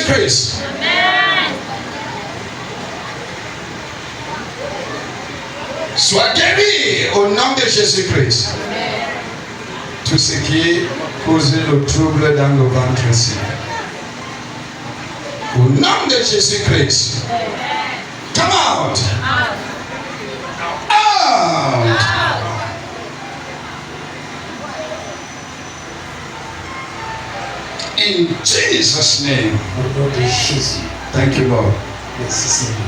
Jésus-Christ. Sois guéri au nom de Jésus-Christ. Tout ce qui cause le trouble dans le ventre ici. Au nom de Jésus-Christ. Come out. Out. In Jesus' name. Au nom de Jésus. Thank you, Lord. Merci Seigneur.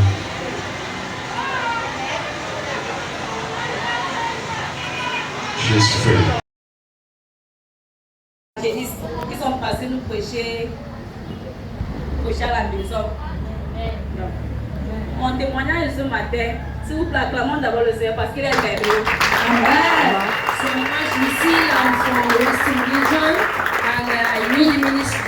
She's free. Qui sont passés nous prêcher à la maison. Mon témoignage ce matin, s'il vous plaît, acclamons d'abord le Seigneur parce qu'il est merveilleux. Amen. So much we see from Western region, and I really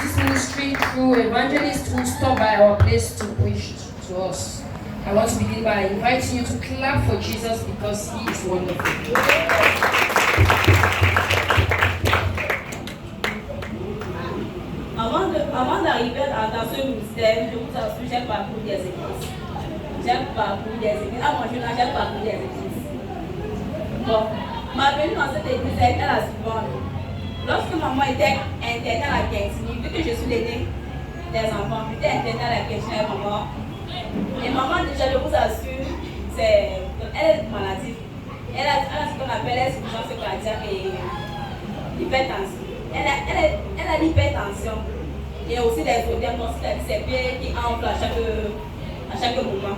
this ministry through evangelists who stop by our place to preach to us. I want to begin by inviting you to clap for Jesus because He is wonderful. Avant d'arriver dans ce ministère, je vous assure, j'ai parcouru des églises. À mon jeune âge, j'ai parcouru des églises. Bon, ma venue dans cette église est la suivante. Lorsque maman était internée à la Quintinie, vu que je suis l'aîné des enfants, j'étais internée à la Quintinie avec maman. Et maman, déjà, je vous assure, elle est maladie. Elle a ce qu'on appelle insuffisance cardiaque et l'hypertension. Elle a l'hypertension et aussi des odeurs, donc ses pieds qui enflent à chaque moment.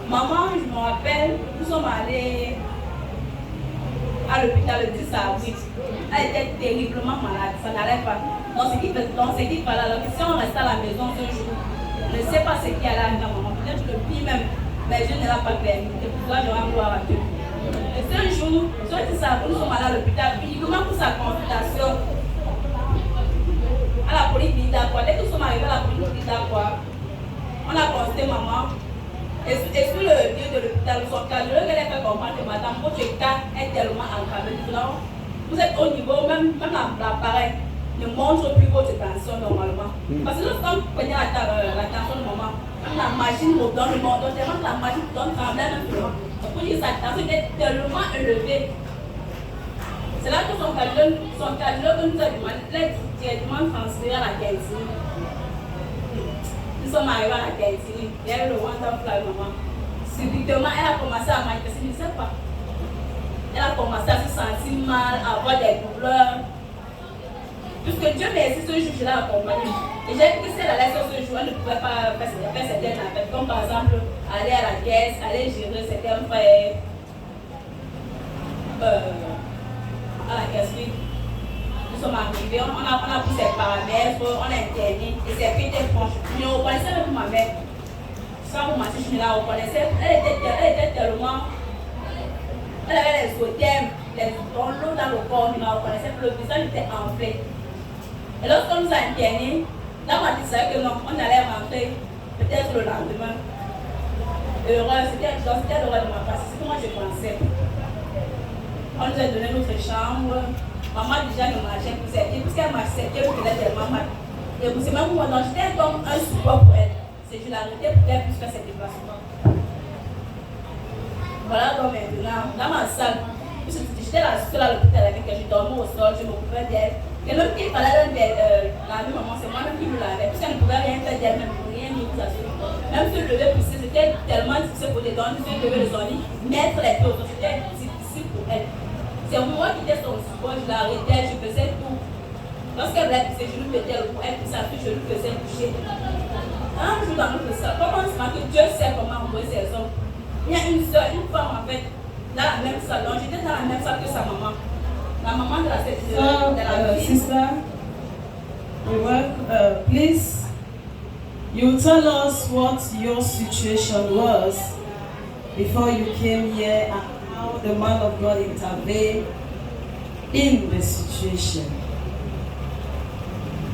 Maman, je me rappelle, nous sommes allés à l'hôpital le 10 avril. Elle était terriblement malade, ça n'allait pas. Donc, ce qui fallait, alors si on restait à la maison ce jour, je ne sais pas ce qui allait arriver à maman. Peut-être que le pire même, mais je ne l'ai pas permis. Et pour cela, je rends gloire à Dieu. Et ce jour, sur le 10 avril, nous sommes allés à l'hôpital, uniquement pour sa consultation à la polyclinique d'Aqua. Dès que nous sommes arrivés à la polyclinique d'Aqua, on a consulté maman. Et sur le lieu de l'hôpital, son cardiologue elle a fait comprendre que madame, votre cas est tellement aggravé. Vous êtes au niveau, même l'appareil ne montre plus votre tension normalement. Parce que lorsqu'on prenait la tension de maman, la machine me donne le monde, tellement que la machine donne trembler un peu. Pour dire que sa tension était tellement élevée. C'est là que son cardiologue nous a demandé directement transféré à la Quintinie. Nous sommes arrivés à la Quintinie, il y a eu le one-time fly maman. Subitement, elle a commencé à manifester, je ne sais pas. Elle a commencé à se sentir mal, à avoir des douleurs. Puisque Dieu merci, ce jour, je l'ai accompagnée. Et j'ai vu que si elle allait sur ce jour, elle ne pouvait pas faire certaines affaires, comme par exemple aller à la caisse, aller gérer certains frais à la caisserie. Nous sommes arrivés, on a pris ses paramètres, on a interné, et ses filles étaient franches. Je ne reconnaissais même ma mère. Sans vous mentir, je ne la reconnaissais. Elle était tellement. Elle avait les odeurs, l'eau dans le corps, je ne la reconnaissais plus, le visage était enflé. Et lorsqu'on nous a internés, là on m'a dit ça que non, on allait rentrer peut-être le lendemain. Heureux, c'était l'heureux de ma part, c'est ce que moi je pensais. On nous a donné notre chambre. Maman déjà ne marchait plus, puisqu'elle marchait, elle faisait tellement mal. Et vous savez même moi, j'étais comme un support pour elle. Je l'arrêtais pour qu'elle puisse faire ses déplacements. Voilà donc maintenant, dans ma salle, j'étais la seule à l'hôpital avec elle, je dormais au sol, je m'occupais d'elle. Et même qu'il fallait laver maman, c'est moi-même qui me lavais, puisqu'elle ne pouvait rien faire d'elle, même pour rien nous assurer. Même se lever pour c'était tellement difficile pour les dents, se lever les ornies, mettre les pieds, c'était difficile pour elle. C'est moi qui étais son support, je l'arrêtais, je faisais tout. Lorsqu'elle voulait pousser, je lui mettais le cou, elle poussait, puis je lui faisais coucher. Un jour dans notre salle, comment se que Dieu sait comment envoyer ses hommes. Il y a une soeur, une femme en fait, dans la même salle. Donc j'étais dans la même salle que sa maman. La maman de la sister, please, you tell us what your situation was before you came here and how the man of God intervened in the situation.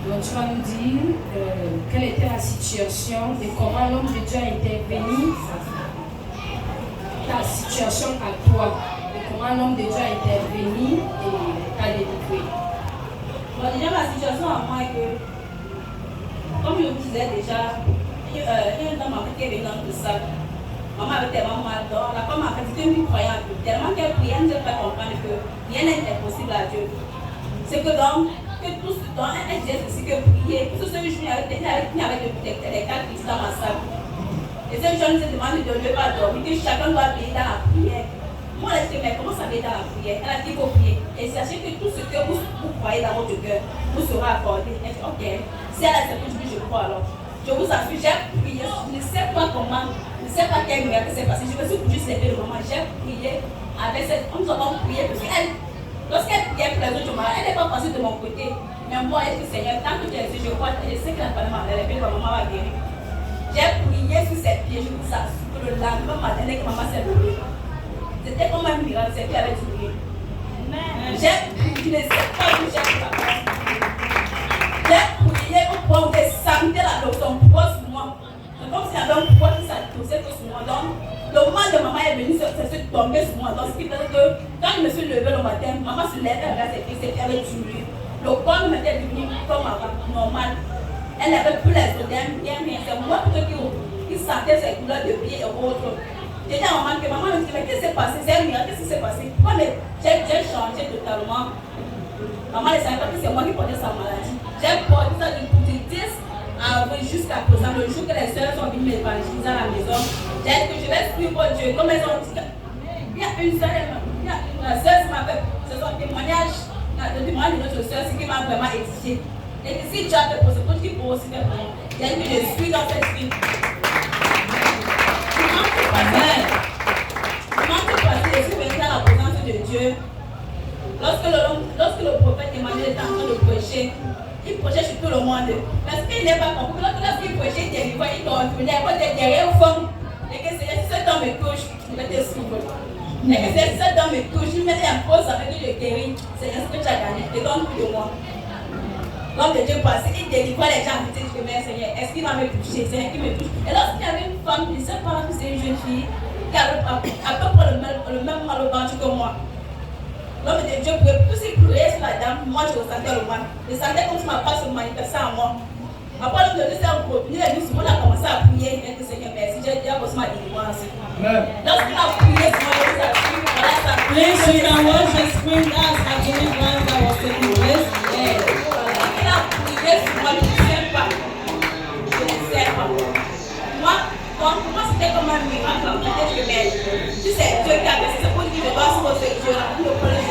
Donc tu vas nous dire quelle était la situation et comment l'homme de Dieu a intervenu dans la situation à toi. Comment l'homme de Dieu a intervenu et t'a délivré. Bon, déjà, la situation à moi est que comme je vous disais déjà, il y a une dame qui est venue dans tout ça. Maman avait tellement mal d'or. La femme a dit une croyante. Tellement qu'elle priait, elle ne peut pas comprendre que rien n'est impossible à Dieu. C'est que donc, que tout ce temps, elle disait ceci que prier. Tout ce jour, il y avait les 4 Christ dans ma salle. Et ces jeunes se demandent de ne pas dormir, que chacun doit veiller dans la prière. Moi, elle dit, mais comment ça veille dans la prière? Elle a dit qu'il faut prier. Et sachez que tout ce que vous croyez dans votre cœur vous sera accordé. Elle dit, ok, si elle a cette je crois alors. Je vous assure, j'ai prié, je ne sais pas comment, je ne sais pas quel miracle s'est passé. Je me suis juste levé le moment, j'ai prié avec cette. Nous avons prié parce qu'elle, lorsqu'elle priait pour les autres, elle n'est pas passée de mon côté. Mais moi, elle dit, Seigneur, tant que tu es ici, je crois, je sais que la femme m'a levé, ma maman va guérir. J'ai prié sur ses pieds, je vous assure que le lendemain matin, dès que maman s'est levée, c'était comme un miracle, c'est qu'elle avait prié. J'ai prié, je ne sais pas où j'ai prié. J'ai prié au point de sentir la son poids sur moi. C'est comme si il y avait un poids qui s'attoussait sur moi. Donc, le moment de maman est venu se tomber sur moi. Donc, ce qui fait que quand je me suis levée le matin, maman se lève, elle regarde ses pieds, elle avait tué. Le corps m'était devenu comme avant, normal. Elle n'avait plus les odeurs, rien. C'est moi plutôt qui sentait ses couleurs de pied et autres. J'ai dit à maman que maman me dit, mais qu'est-ce qui s'est passé? C'est un miracle, qu'est-ce qui s'est passé? Pourquoi j'ai changé totalement? Maman ne savait pas que c'est moi qui portais sa maladie. J'ai porté ça depuis 10 avril jusqu'à présent. Le jour que les soeurs sont venues m'évangéliser à la maison, j'ai dit que je vais suivre Dieu. Comme elles ont dit, il y a une soeur, la soeur qui m'a fait, c'est son témoignage, le témoignage de notre soeur, c'est qui m'a vraiment édifié. Et si Dieu a fait pour ce que tu peux aussi faire pour moi, j'ai dit que je suis dans cette vie. Comment tu passes, je suis venue dans la présence de Dieu. Lorsque le prophète Emmanuel était en train de prêcher, il prêchait sur tout le monde. Parce qu'il n'est pas compris. Lorsqu'il prêchait, il tournait derrière au fond. Et que c'est cet homme me touche, je vais te suivre. Et que c'est cet homme me touche, il me met en pause avec lui, je guéris. C'est ce que tu as gagné, et donne plus de moi. L'homme de Dieu passait, il délivrait les gens qui disaient, mais Seigneur, est-ce qu'il va me toucher? Seigneur, qui me touche? Et lorsqu'il y avait une femme, je ne sais pas si c'est une jeune fille, qui avait à peu près le même mal au ventre que moi. L'homme de Dieu pouvait tous y pleurer sur la dame, moi je ressentais le mal. Je sentais comme si ma part se manifestait en moi. Après l'homme de Dieu s'est revenu, on a commencé à prier, et que Seigneur, merci, j'ai déjà reçu ma délivrance. Lorsqu'il a prié, c'est moi qui a prié, voilà ça. Please, you can watch the screen, that's a deliverance that was taking place. Il a prié sur moi, je ne sais pas. Je ne sais pas. Moi, donc pour moi c'était comme un miracle, en fait, que mais tu sais, Dieu qui a fait, c'est pour dire que je dois se poser Dieu, là, pour le prendre le Dieu.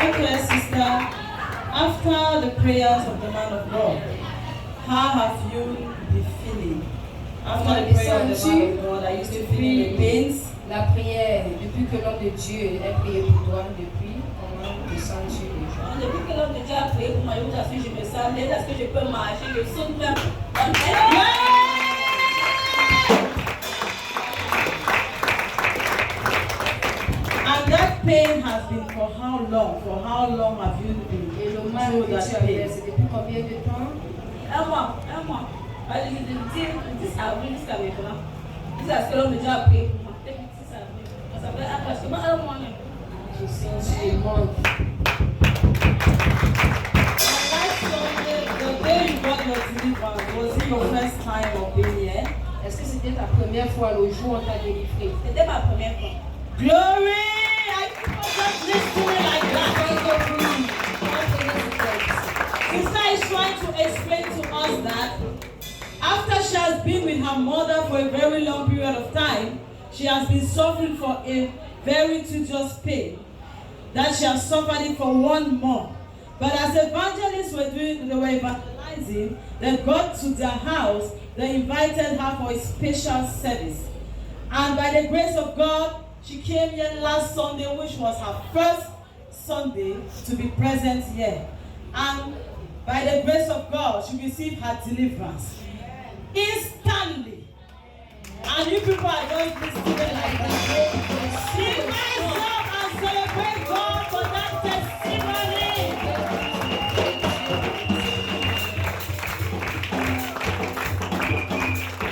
Okay, sister, after the prayers of the man of God, how have you been feeling? After the prayer of the man of God, are you still feeling the pains? La prière, depuis que l'homme de Dieu a prié pour toi, depuis, comment te sens-tu déjà? Depuis que l'homme de Dieu a prié pour moi, je vous assure, je me sens bien. Est-ce que je peux marcher? Je saute même. And that pain has been for how long? For how long have you been Et le mal through que that tu as pain? c'est depuis combien de temps? Un mois. Du 10 avril jusqu'à maintenant. Jusqu'à ce que l'homme de Dieu a prié pour moi. Depuis 10 avril. Ça fait pratiquement un mois même. Je sens le manque. The day you got your deliverance, was it your first time of being here? Est-ce que c'était ta première fois le jour où on t'a délivré? C'était ma première fois. Glory! I people just listen to it like that. Sister is trying to explain to us that after she has been with her mother for a very long period of time, she has been suffering from a very tedious pain that she has suffered it for 1 month. But as evangelists were evangelizing, they got to their house, they invited her for a special service. And by the grace of God, she came here last Sunday, which was her first Sunday to be present here. And by the grace of God, she received her deliverance. Instantly, And you people are just listening like that. Sing myself and celebrate God for that testimony.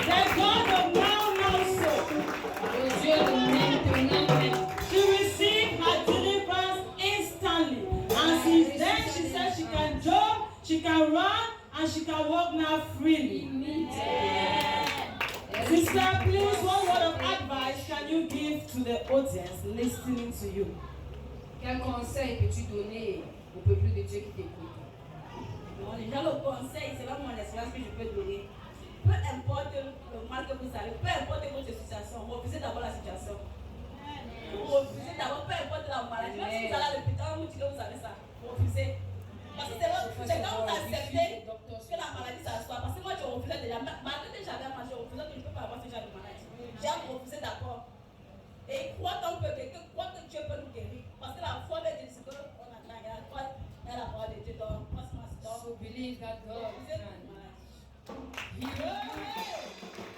The God of now also. She received her deliverance instantly. And since then she said she can jump, she can run, and she can walk now freely. Sister, please, one word of advice can you give to the audience listening to you? Quel conseil peux-tu donner au peuple de Dieu qui t'écoute? Bon, déjà le conseil, c'est pas mon expérience que je peux donner. Peu importe le mal que vous avez, peu importe votre situation, refusez d'abord la situation. Refusez d'abord, peu importe la maladie. Même si vous allez à l'hôpital, vous dites que vous avez ça. Refusez. Parce que c'est quand vous acceptez que la maladie s'assoit. Parce que moi, je refusais déjà. Malgré que j'avais mangé, je refusais que je ne peux pas avoir ce genre de maladie. J'ai refusé d'abord. Et crois qu'on peut guérir, crois que Dieu peut nous guérir. Parce que la foi de Dieu, c'est qu'on a la foi dans la parole de Dieu. Donc, So believe that God can heal you.